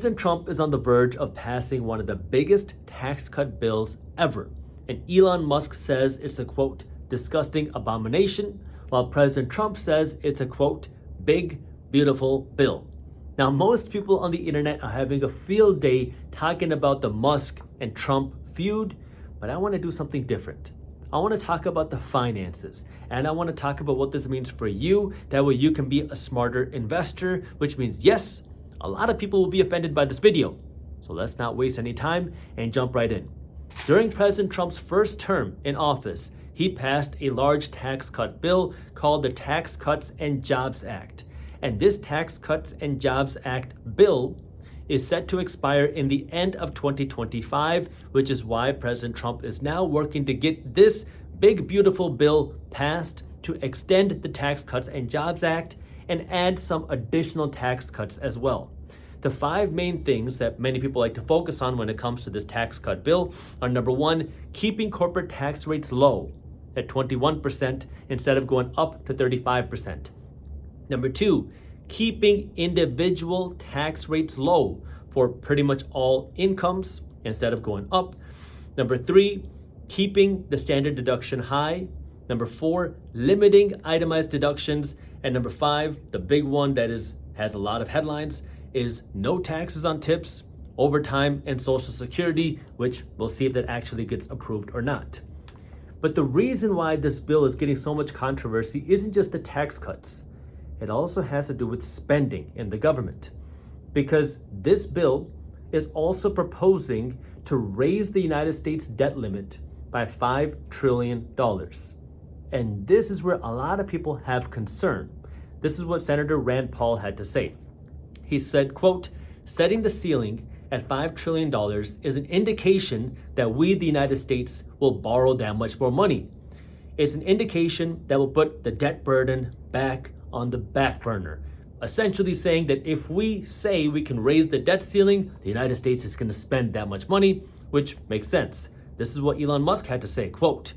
President Trump is on the verge of passing one of the biggest tax cut bills ever. And Elon Musk says it's a, quote, disgusting abomination, while President Trump says it's a, quote, big, beautiful bill. Now, most people on the internet are having a field day talking about the Musk and Trump feud, but I want to do something different. I want to talk about the finances, and I want to talk about what this means for you. That way you can be a smarter investor, which means, yes, a lot of people will be offended by this video. So let's not waste any time and jump right in. During President Trump's first term in office, he passed a large tax cut bill called the Tax Cuts and Jobs Act. And this Tax Cuts and Jobs Act bill is set to expire in the end of 2025, which is why President Trump is now working to get this big, beautiful bill passed to extend the Tax Cuts and Jobs Act and add some additional tax cuts as well. The five main things that many people like to focus on when it comes to this tax cut bill are: number one, keeping corporate tax rates low at 21% instead of going up to 35%. Number two, keeping individual tax rates low for pretty much all incomes instead of going up. Number three, keeping the standard deduction high. Number four, limiting itemized deductions. And number five, the big one that has a lot of headlines, is no taxes on tips, overtime, and Social Security, which we'll see if that actually gets approved or not. But the reason why this bill is getting so much controversy isn't just the tax cuts. It also has to do with spending in the government, because this bill is also proposing to raise the United States debt limit by $5 trillion. And this is where a lot of people have concern. This is what Senator Rand Paul had to say. He said, quote, setting the ceiling at $5 trillion is an indication that we, the United States, will borrow that much more money. It's an indication that will put the debt burden back on the back burner, essentially saying that if we say we can raise the debt ceiling, the United States is going to spend that much money, which makes sense. This is what Elon Musk had to say, quote,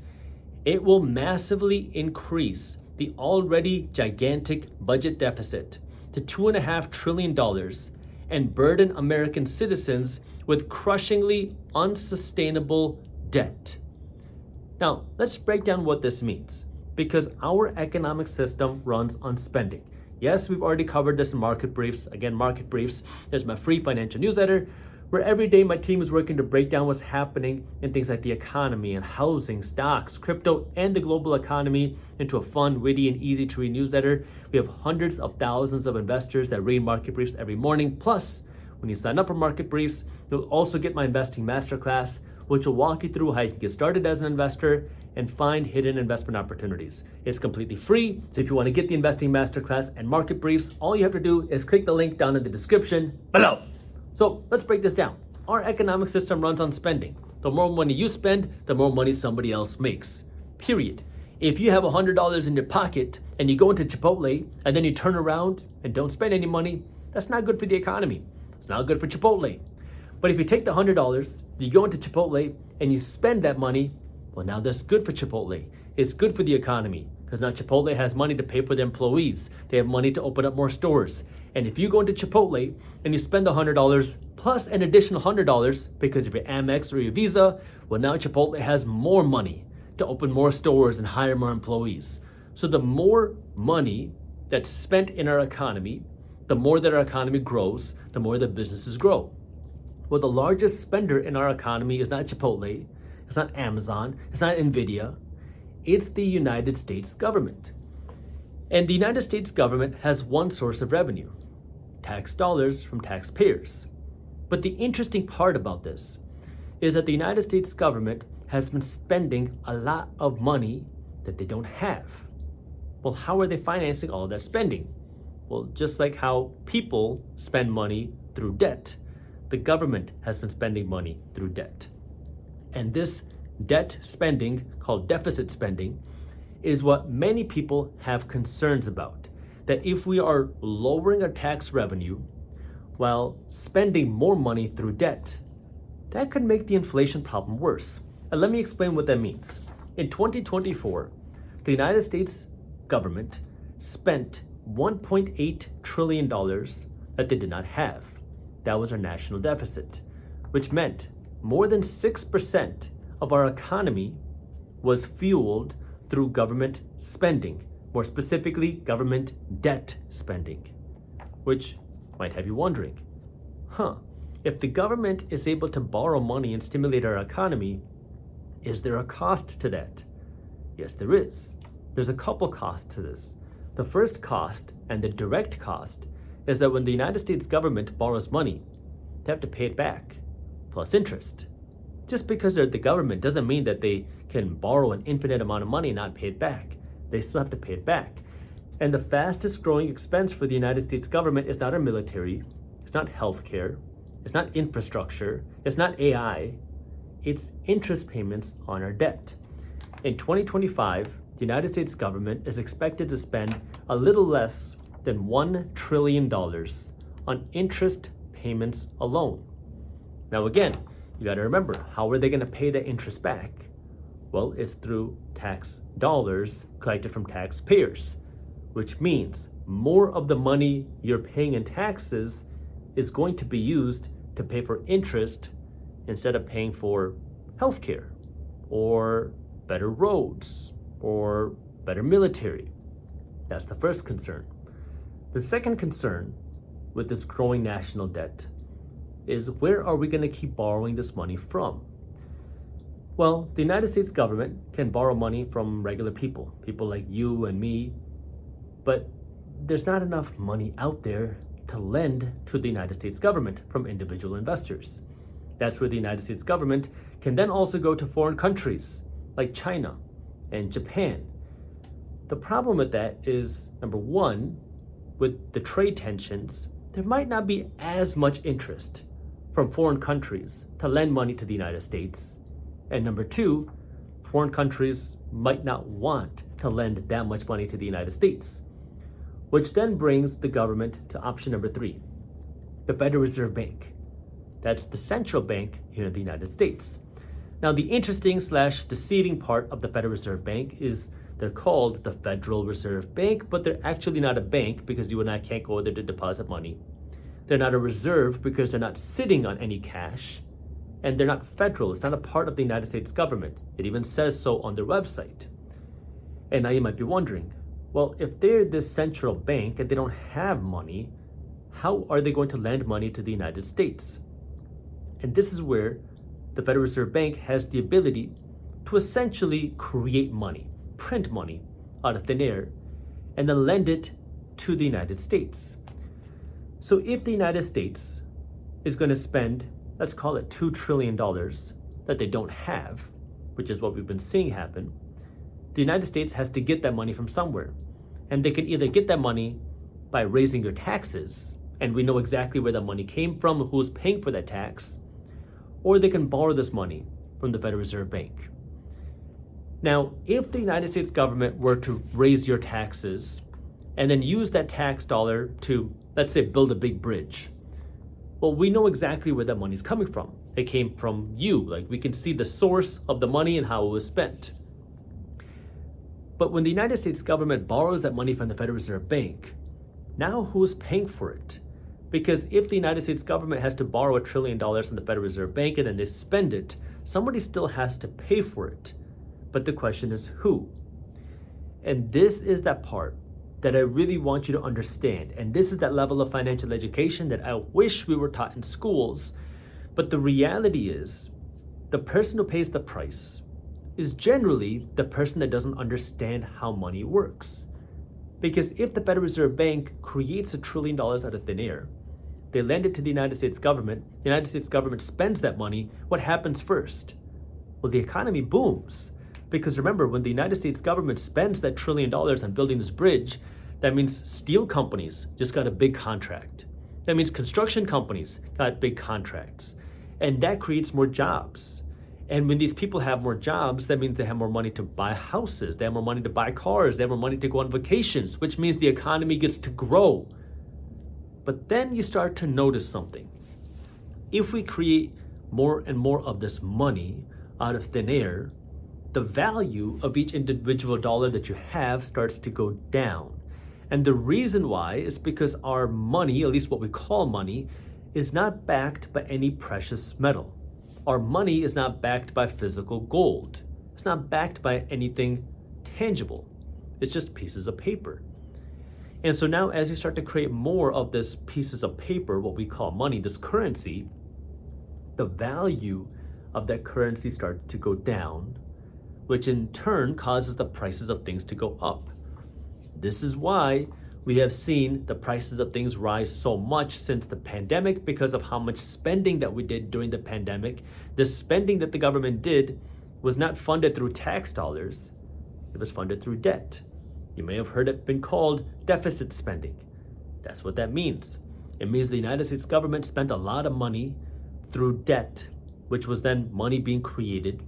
it will massively increase the already gigantic budget deficit to $2.5 trillion and burden American citizens with crushingly unsustainable debt. Now, let's break down what this means, because our economic system runs on spending. Yes, we've already covered this in Market Briefs. Again, Market Briefs is my free financial newsletter where every day my team is working to break down what's happening in things like the economy and housing, stocks, crypto, and the global economy into a fun, witty, and easy to read newsletter. We have hundreds of thousands of investors that read Market Briefs every morning. Plus, when you sign up for Market Briefs, you'll also get my investing masterclass, which will walk you through how you can get started as an investor and find hidden investment opportunities. It's completely free, so if you want to get the investing masterclass and Market Briefs, all you have to do is click the link down in the description below. So let's break this down. Our economic system runs on spending. The more money you spend, the more money somebody else makes, period. If you have $100 in your pocket and you go into Chipotle and then you turn around and don't spend any money, that's not good for the economy. It's not good for Chipotle. But if you take the $100, you go into Chipotle and you spend that money, well, now that's good for Chipotle. It's good for the economy because now Chipotle has money to pay for their employees. They have money to open up more stores. And if you go into Chipotle and you spend the $100 plus an additional $100 because of your Amex or your Visa, well, now Chipotle has more money to open more stores and hire more employees. So the more money that's spent in our economy, the more that our economy grows, the more the businesses grow. Well, the largest spender in our economy is not Chipotle, it's not Amazon, it's not Nvidia, it's the United States government. And the United States government has one source of revenue: tax dollars from taxpayers. But the interesting part about this is that the United States government has been spending a lot of money that they don't have. Well, how are they financing all of that spending? Well, just like how people spend money through debt, the government has been spending money through debt. And this debt spending, called deficit spending, is what many people have concerns about. That if we are lowering our tax revenue while spending more money through debt, that could make the inflation problem worse. And let me explain what that means. In 2024, the United States government spent $1.8 trillion that they did not have. that was our national deficit, which meant more than 6% of our economy was fueled through government spending, more specifically, government debt spending, which might have you wondering, if the government is able to borrow money and stimulate our economy, is there a cost to that? Yes, there is. There's a couple costs to this. The first cost, and the direct cost, is that when the United States government borrows money, they have to pay it back, plus interest. Just because they're the government doesn't mean that they can borrow an infinite amount of money and not pay it back. They still have to pay it back. And the fastest growing expense for the United States government is not our military, it's not healthcare, it's not infrastructure, it's not AI, it's interest payments on our debt. In 2025, the United States government is expected to spend a little less than $1 trillion on interest payments alone. Now again, you got to remember, how are they going to pay that interest back? Well, it's through tax dollars collected from taxpayers, which means more of the money you're paying in taxes is going to be used to pay for interest instead of paying for healthcare or better roads or better military. That's the first concern. The second concern with this growing national debt is, where are we going to keep borrowing this money from? Well, the United States government can borrow money from regular people like you and me, but there's not enough money out there to lend to the United States government from individual investors. That's where the United States government can then also go to foreign countries like China and Japan. The problem with that is, number one, with the trade tensions, there might not be as much interest from foreign countries to lend money to the United States. And number two, foreign countries might not want to lend that much money to the United States, which then brings the government to option number three, the Federal Reserve Bank. That's the central bank here in the United States. Now, the interesting / deceiving part of the Federal Reserve Bank is they're called the Federal Reserve Bank, but they're actually not a bank because you and I can't go there to deposit money. They're not a reserve because they're not sitting on any cash. And they're not federal. It's not a part of the United States government. It even says so on their website. And now you might be wondering, well, if they're this central bank and they don't have money, how are they going to lend money to the United States? And this is where the Federal Reserve Bank has the ability to essentially create money, print money out of thin air, and then lend it to the United States. So if the United States is going to spend, let's call it $2 trillion that they don't have, which is what we've been seeing happen, the United States has to get that money from somewhere. And they can either get that money by raising your taxes, and we know exactly where that money came from, who's paying for that tax, or they can borrow this money from the Federal Reserve Bank. Now, if the United States government were to raise your taxes and then use that tax dollar to, let's say, build a big bridge, well, we know exactly where that money's coming from. It came from you. Like, we can see the source of the money and how it was spent. But when the United States government borrows that money from the Federal Reserve Bank, now who's paying for it? Because if the United States government has to borrow $1 trillion from the Federal Reserve Bank and then they spend it, somebody still has to pay for it. But the question is who? And this is that part that I really want you to understand. And this is that level of financial education that I wish we were taught in schools. But the reality is, the person who pays the price is generally the person that doesn't understand how money works. Because if the Federal Reserve Bank creates $1 trillion out of thin air, they lend it to the United States government, the United States government spends that money, what happens first? Well, the economy booms. Because remember, when the United States government spends that $1 trillion on building this bridge, that means steel companies just got a big contract. That means construction companies got big contracts. And that creates more jobs. And when these people have more jobs, that means they have more money to buy houses, they have more money to buy cars, they have more money to go on vacations, which means the economy gets to grow. But then you start to notice something. If we create more and more of this money out of thin air, the value of each individual dollar that you have starts to go down. And the reason why is because our money, at least what we call money, is not backed by any precious metal. Our money is not backed by physical gold. It's not backed by anything tangible. It's just pieces of paper. And so now as you start to create more of this pieces of paper, what we call money, this currency, the value of that currency starts to go down, which in turn causes the prices of things to go up. This is why we have seen the prices of things rise so much since the pandemic, because of how much spending that we did during the pandemic. The spending that the government did was not funded through tax dollars, it was funded through debt. You may have heard it been called deficit spending. That's what that means. It means the United States government spent a lot of money through debt, which was then money being created,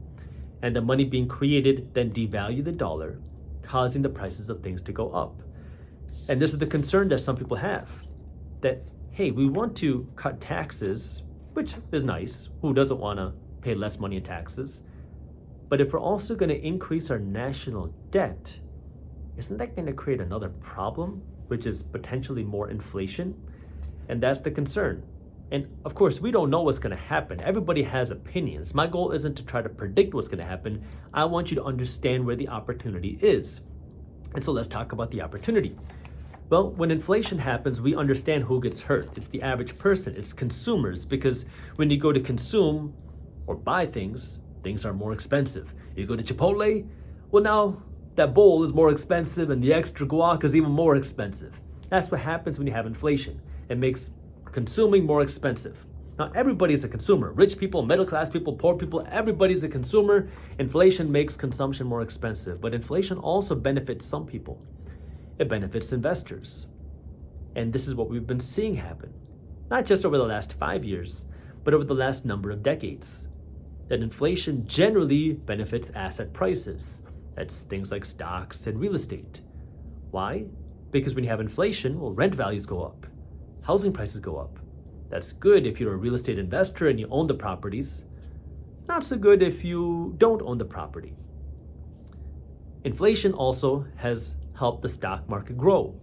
and the money being created then devalued the dollar, causing the prices of things to go up. And this is the concern that some people have, that, hey, we want to cut taxes, which is nice. Who doesn't want to pay less money in taxes? But if we're also going to increase our national debt, isn't that going to create another problem, which is potentially more inflation? And that's the concern. And of course, we don't know what's going to happen. Everybody has opinions. My goal isn't to try to predict what's going to happen. I want you to understand where the opportunity is. And so let's talk about the opportunity. Well, when inflation happens, we understand who gets hurt. It's the average person, it's consumers, because when you go to consume or buy things, things are more expensive. You go to Chipotle, well, now that bowl is more expensive and the extra guac is even more expensive. That's what happens when you have inflation. It makes consuming more expensive. Now, everybody's a consumer. Rich people, middle class people, poor people, everybody's a consumer. Inflation makes consumption more expensive, but inflation also benefits some people. It benefits investors. And this is what we've been seeing happen, not just over the last 5 years, but over the last number of decades. That inflation generally benefits asset prices. That's things like stocks and real estate. Why? Because when you have inflation, well, rent values go up, housing prices go up. That's good if you're a real estate investor and you own the properties. Not so good if you don't own the property. Inflation also has helped the stock market grow.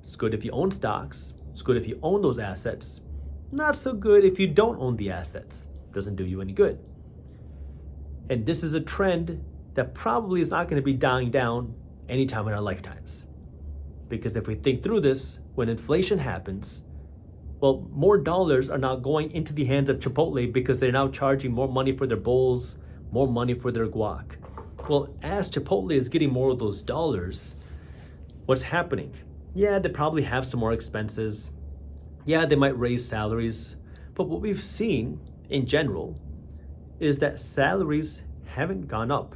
It's good if you own stocks. It's good if you own those assets. Not so good if you don't own the assets. Doesn't do you any good. And this is a trend that probably is not going to be dying down anytime in our lifetimes. Because if we think through this, when inflation happens, well, more dollars are now going into the hands of Chipotle because they're now charging more money for their bowls, more money for their guac. Well, as Chipotle is getting more of those dollars, what's happening? Yeah, they probably have some more expenses. Yeah, they might raise salaries. But what we've seen in general is that salaries haven't gone up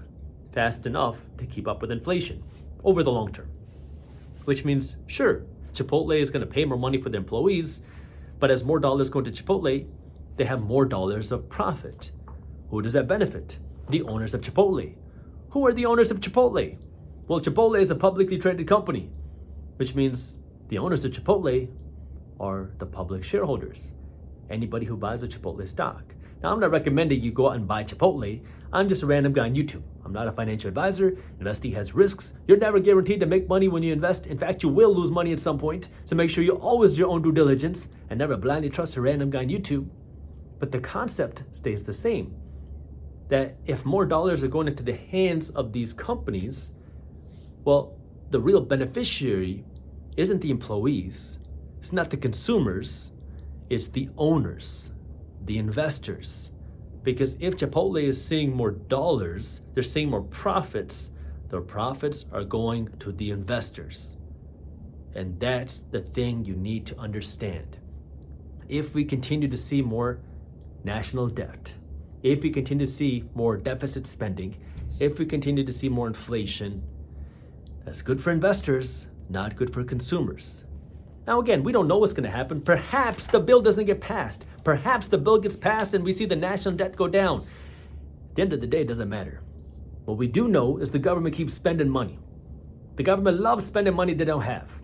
fast enough to keep up with inflation over the long term. Which means, sure, Chipotle is going to pay more money for their employees, but as more dollars go to Chipotle, they have more dollars of profit. Who does that benefit? The owners of Chipotle. Who are the owners of Chipotle? Well, Chipotle is a publicly traded company, which means the owners of Chipotle are the public shareholders. Anybody who buys a Chipotle stock. Now, I'm not recommending you go out and buy Chipotle. I'm just a random guy on YouTube. I'm not a financial advisor. Investing has risks. You're never guaranteed to make money when you invest. In fact, you will lose money at some point. So make sure you always do your own due diligence and never blindly trust a random guy on YouTube. But the concept stays the same. That if more dollars are going into the hands of these companies, well, the real beneficiary isn't the employees. It's not the consumers. It's the owners, the investors. Because if Chipotle is seeing more dollars, they're seeing more profits, their profits are going to the investors. And that's the thing you need to understand. If we continue to see more national debt, if we continue to see more deficit spending, if we continue to see more inflation, that's good for investors, not good for consumers. Now again, we don't know what's going to happen. Perhaps the bill doesn't get passed. Perhaps the bill gets passed and we see the national debt go down. At the end of the day, it doesn't matter. What we do know is the government keeps spending money. The government loves spending money they don't have.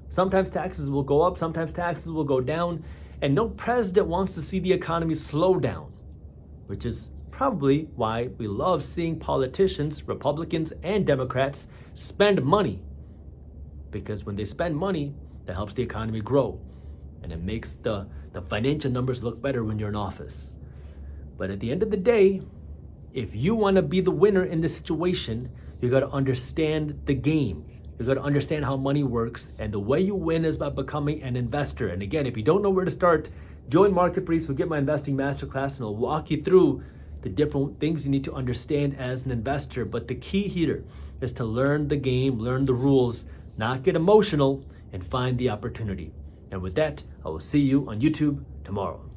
Sometimes taxes will go up, sometimes taxes will go down, and no president wants to see the economy slow down, which is probably why we love seeing politicians, Republicans and Democrats, spend money. Because when they spend money, that helps the economy grow. And it makes the the financial numbers look better when you're in office. But at the end of the day, if you want to be the winner in this situation, you got to understand the game. You got to understand how money works, and the way you win is by becoming an investor. And again, if you don't know where to start, join Market Briefs. We'll get my investing masterclass, and I'll walk you through the different things you need to understand as an investor. But the key here is to learn the game, learn the rules, not get emotional, and find the opportunity. And with that, I will see you on YouTube tomorrow.